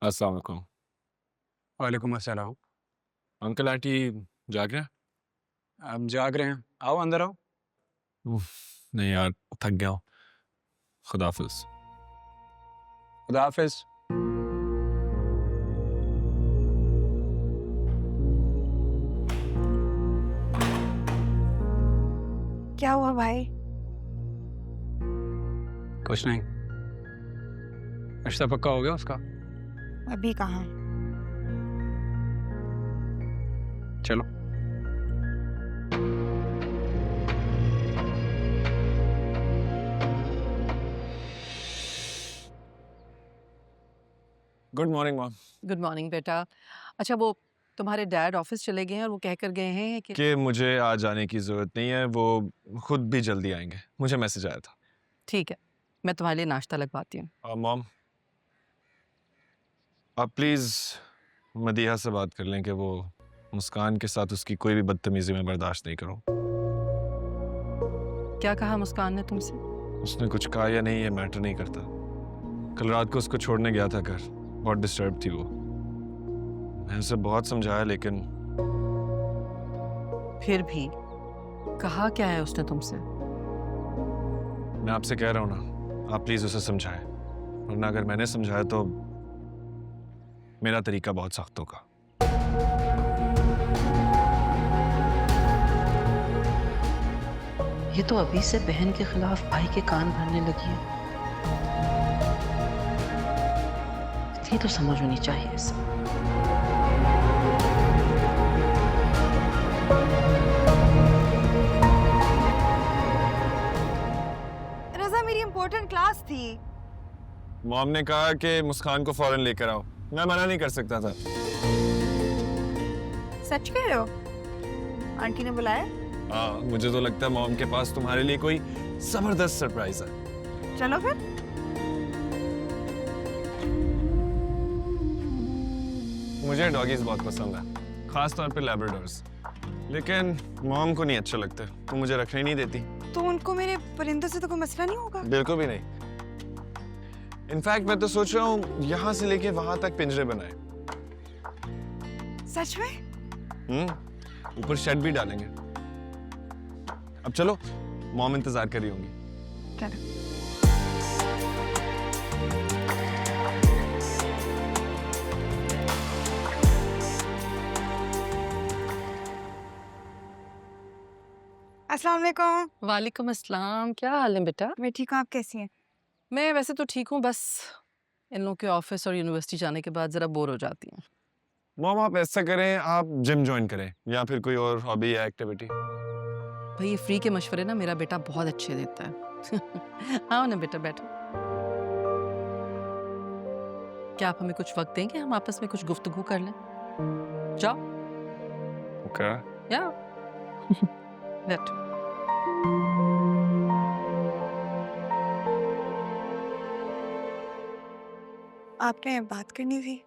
अस्सलाम वालेकुम। वालेकुम अस्सलाम। अंकल आंटी जाग रहे हैं? हम जाग रहे हैं, आओ अंदर आओ। उफ, नहीं यार, थक गया हूँ। खुदा हाफिज। खुदा हाफिज। क्या हुआ भाई? कुछ नहीं, रिश्ता पक्का हो गया उसका। अभी कहाँ? चलो। Good morning mom. Good morning बेटा। अच्छा, वो तुम्हारे डैड ऑफिस चले गए हैं और वो कह कर गए हैं कि कि मुझे आज जाने की ज़रूरत नहीं है, वो खुद भी जल्दी आएंगे। मुझे मैसेज आया था। ठीक है, मैं तुम्हारे लिए नाश्ता लगवाती हूँ। मॉम, आप प्लीज़ मदीहा से बात कर लें कि वो मुस्कान के साथ उसकी कोई भी बदतमीज़ी में बर्दाश्त नहीं करूँ। क्या कहा मुस्कान ने तुमसे? उसने कुछ कहा या नहीं ये मैटर नहीं करता। कल रात को उसको छोड़ने गया था घर, बहुत डिस्टर्ब थी वो। मैंने उसे बहुत समझाया लेकिन फिर भी कहा क्या है उसने तुमसे? मैं आपसे कह रहा हूँ ना, आप प्लीज़ उसे समझाएं, वरना अगर मैंने समझाया तो मेरा तरीका बहुत सख्त होगा। ये तो अभी से बहन के खिलाफ भाई के कान भरने लगी है। इतनी तो समझ होनी चाहिए इसे। रजा, मेरी इम्पोर्टेंट क्लास थी। मॉम ने कहा कि मुस्कान को फौरन लेकर आओ। मैं मना नहीं कर सकता था। सच कह रहे हो? आंटी ने बुलाया? हाँ, मुझे तो लगता है मॉम के पास तुम्हारे लिए कोई जबरदस्त सरप्राइज है। चलो फिर। मुझे डॉगीज बहुत पसंद है, खास तौर पे लैब्राडोर्स, लेकिन मॉम को नहीं अच्छे लगते, तो मुझे रखने नहीं देती। तो उनको मेरे परिंदों से तो कोई मसला नहीं होगा? बिल्कुल भी नहीं। इनफैक्ट मैं तो सोच रहा हूँ यहाँ से लेके वहां तक पिंजरे बनाए। सच में? ऊपर शेड भी डालेंगे। अब चलो, मॉम इंतजार कर रही होंगी। चलो। अस्सलाम वालेकुम। वालेकुम अस्सलाम। क्या हाल है बेटा? मैं ठीक हूँ, आप कैसी हैं? मैं वैसे तो ठीक हूँ, बस इन लोगों के ऑफिस और यूनिवर्सिटी जाने के बाद जरा बोर हो जाती हूँ। मॉम, आप ऐसा करें, आप जिम ज्वाइन करें या फिर कोई और हॉबी या एक्टिविटी। भाई, ये फ्री के मशवरे ना मेरा बेटा बहुत अच्छे देता है। आओ ना बेटा, बैठो। क्या आप हमें कुछ वक्त देंगे? हम आपस में कुछ गुफ्तगू कर लें। जाओ। ओके। या बैठो। आपने बात करनी थी?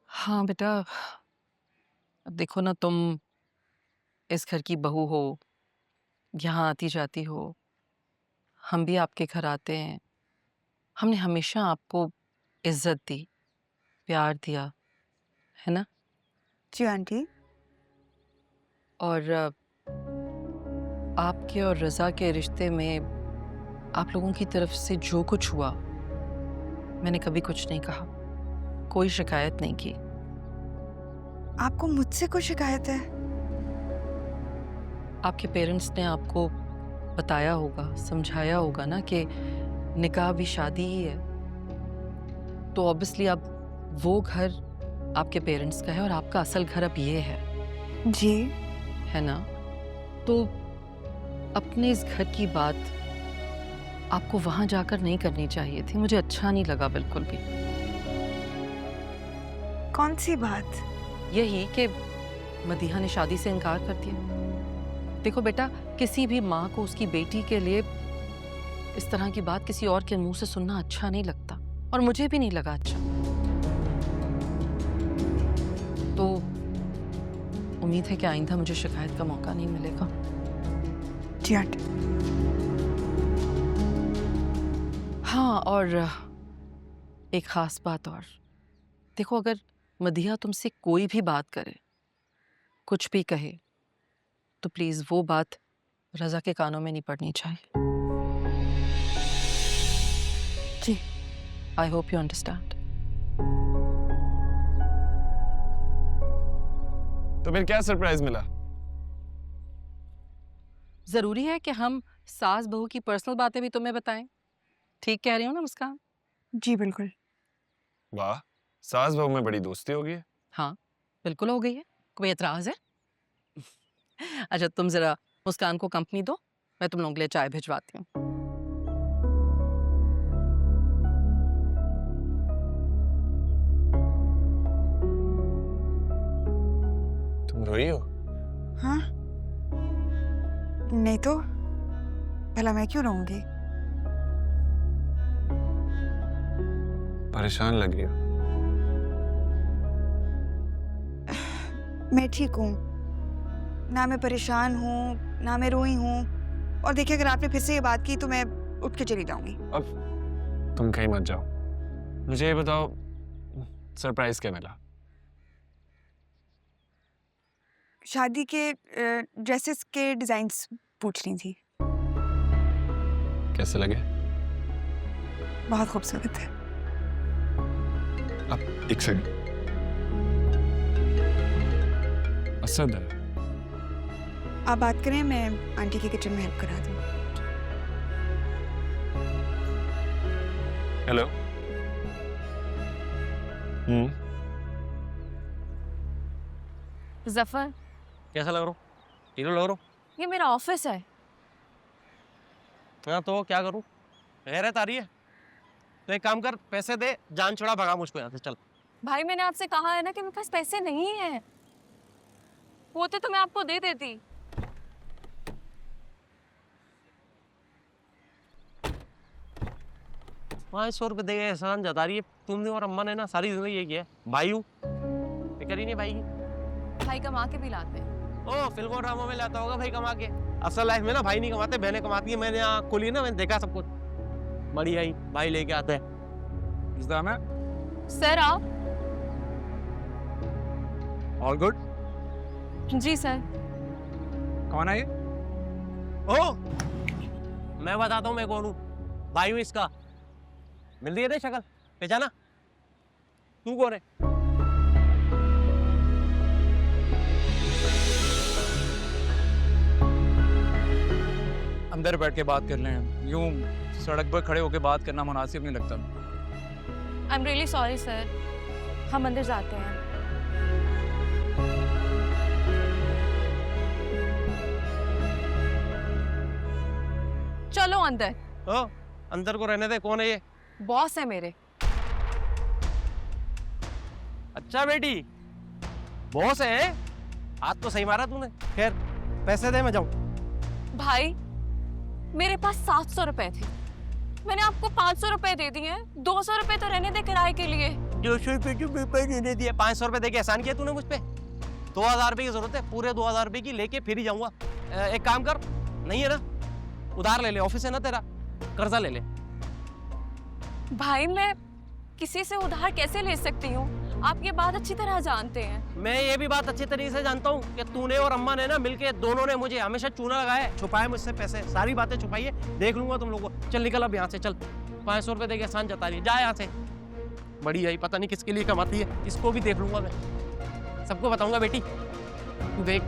हाँ बेटा, अब देखो ना, तुम इस घर की बहू हो, यहाँ आती जाती हो, हम भी आपके घर आते हैं। हमने हमेशा आपको इज्जत दी, प्यार दिया, है ना? जी आंटी। और आपके और रज़ा के रिश्ते में आप लोगों की तरफ से जो कुछ हुआ, मैंने कभी कुछ नहीं कहा, कोई शिकायत नहीं की। आपको मुझसे कोई शिकायत है? आपके पेरेंट्स ने आपको बताया होगा, समझाया होगा ना कि निकाह भी शादी ही है, तो ऑब्वियसली अब वो घर आपके पेरेंट्स का है और आपका असल घर अब ये है। जी। है ना? तो अपने इस घर की बात आपको वहां जाकर नहीं करनी चाहिए थी। मुझे अच्छा नहीं लगा बिल्कुल भी। कौन सी बात? यही कि मदीहा ने शादी से इनकार कर दिया। देखो बेटा, किसी भी माँ को उसकी बेटी के लिए इस तरह की बात किसी और के मुंह से सुनना अच्छा नहीं लगता, और मुझे भी नहीं लगा अच्छा। तो उम्मीद है कि आइंदा मुझे शिकायत का मौका नहीं मिलेगा। जी आंटी। हाँ, और एक खास बात और, देखो अगर मदिहा तुमसे कोई भी बात करे, कुछ भी कहे, तो प्लीज वो बात रजा के कानों में नहीं पड़नी चाहिए। जी। I hope you understand. तो फिर क्या सरप्राइज मिला? जरूरी है कि हम सास बहू की पर्सनल बातें भी तुम्हें बताएं? ठीक कह रही हूँ ना मुस्कान? जी बिल्कुल। वाह, सास बहू में बड़ी दोस्ती हो गई है। हाँ बिल्कुल हो गई है। कोई एतराज है? अच्छा तुम जरा मुस्कान को कंपनी दो, मैं तुम लोगों के लिए चाय भिजवाती हूँ। तुम रोई हो? हाँ, नहीं तो भला मैं क्यों रहूंगी? परेशान लग रही हो। मैं ठीक हूँ, ना मैं परेशान हूँ ना मैं रोई हूँ। और देखिए अगर आपने फिर से ये बात की तो मैं उठ के चली जाऊंगी। अब तुम कहीं मत जाओ, मुझे ये बताओ सरप्राइज क्या मिला? शादी के ड्रेसेस के डिजाइन्स पूछ ली थी। कैसे लगे? बहुत खूबसूरत है। अब एक सेकंड। असद है। आप बात करें, मैं आंटी के किचन में हेल्प करा दूँ। हेलो। जफर, कैसा लग रहा हूँ? हीरो लग रहा हूँ? ये मेरा ऑफिस है। हाँ तो क्या करूँ? गैरत आ रही है तो एक काम कर, पैसे दे, जान छुड़ा, भगा मुझको यहाँ से, चल। भाई मैंने आपसे कहा है ना कि मेरे पास पैसे नहीं है, होते तो मैं आपको दे देती। ₹500 दे गए, एहसान जता रही है। तुमने और अम्मा ने ना सारी जिंदगी ये किया है। भाई हूँ, फिक्र ही नहीं भाई की। भाई कमा के भी लाते हैं। ओ फिल्मों ड्रामों में लाता होगा भाई कमा के। असल लाइफ में ना भाई नहीं कमाते, बहनें कमाती है। मैंने यहाँ खोली ना, मैंने देखा सब कुछ। बढ़िया ही भाई लेके आते हैं। इंतजाम है? सर आप? All good? जी सर। कौन है ये? ओ मैं बताता हूँ मैं कौन हूँ। भाई हूँ इसका। मिल रही है ना शक्ल, पहचाना? तू कौन है? अंदर बैठ के बात कर लें, यूं सड़क पर खड़े होकर बात करना मुनासिब नहीं लगता। I am really sorry sir, हम अंदर जाते हैं। चलो अंदर। ओ अंदर को रहने दे। कौन है ये? बॉस है मेरे। अच्छा बेटी, बॉस है? हाथ तो सही मारा तूने। खैर पैसे दे, मैं जाऊं। भाई मेरे पास 700 रुपए थे, मैंने आपको 500 रुपए दे दिए हैं। 200 रुपए तो रहने दे किराए के लिए। 200 रुपए जो दे दिए, 500 रुपए दे के एहसान किया तूने मुझ पे। 2000 रुपए की जरूरत है, पूरे 2000 रुपए की लेके फिर ही जाऊंगा। एक काम कर, नहीं है ना, उधार ले ले, ऑफिस है ना तेरा, कर्जा ले ले। भाई मैं किसी से उधार कैसे ले सकती हूँ, आप ये बात अच्छी तरह जानते हैं। मैं ये भी बात अच्छी तरीके से जानता हूँ कि तूने और अम्मा ने ना मिलके, दोनों ने मुझे हमेशा चूना लगाया है, छुपाए मुझसे पैसे, सारी बातें छुपाई है। देख लूंगा तुम लोगों को। चल निकल अब यहाँ से, चल। 500 रुपए दे के एहसान जता रही है, जा यहाँ से। बड़ी आई, पता नहीं किसके लिए कमाती है, इसको भी देख लूंगा मैं, सबको बताऊंगा बेटी, तू देख।